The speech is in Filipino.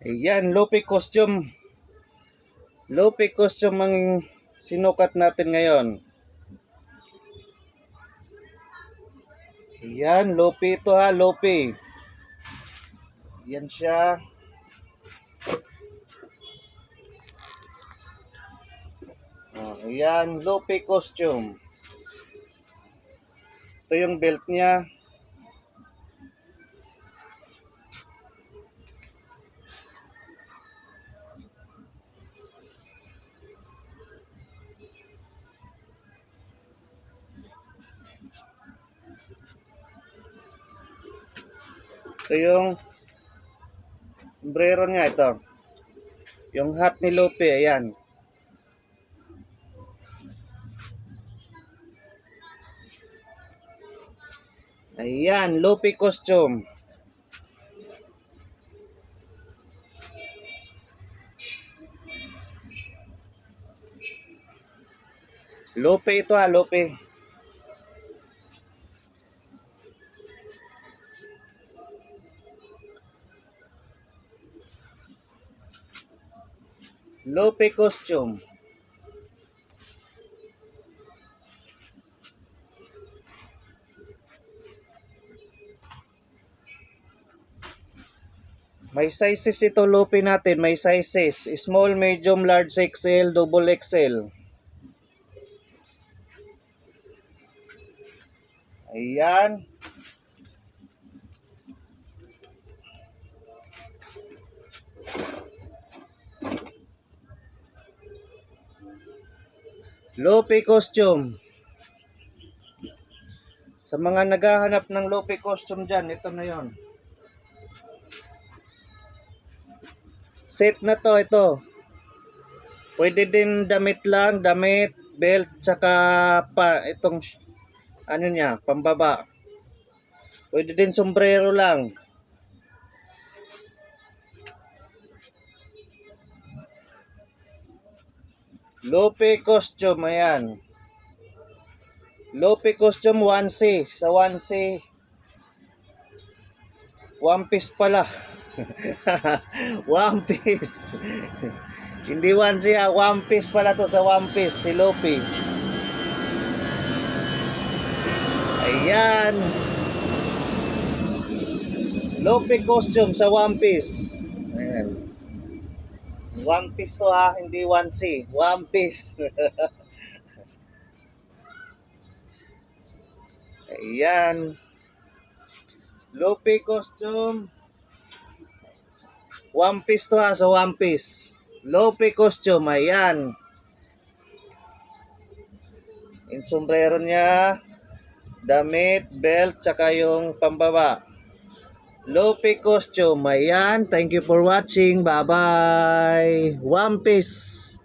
Ayan, Luffy costume. Luffy costume ang sinukat natin ngayon. Ayan, Luffy ito ha, Luffy. Yan siya. Ayan, Luffy costume. Ito yung belt niya. Ito yung sombrero niya, ito. Yung hat ni Luffy, ayan. Ayan, Luffy costume. Luffy ito ha, Luffy. Luffy costume. May sizes ito Luffy natin, may sizes. Small, medium, large XL, double XL. Ayan. Luffy costume. Sa mga naghahanap ng Luffy costume dyan, ito na yon. Set na to, ito. Pwede din damit lang, damit, belt, tsaka pa, itong, ano niya, pambaba. Pwede din sombrero lang. Luffy costume, ayan. Luffy costume 1C. Sa 1C, one piece pala. One piece. Hindi 1C ha, one piece pala to sa one piece, si Luffy. Ayan. Luffy costume sa one piece. Ayan. One piece to ha, hindi 1C. One piece. Ayan. Luffy costume. One piece to ha, so one piece. Luffy costume, ayan. Yung sombrero niya, damit, belt, tsaka yung pambaba. Luffy costume, ayan. Thank you for watching. Bye-bye. One piece.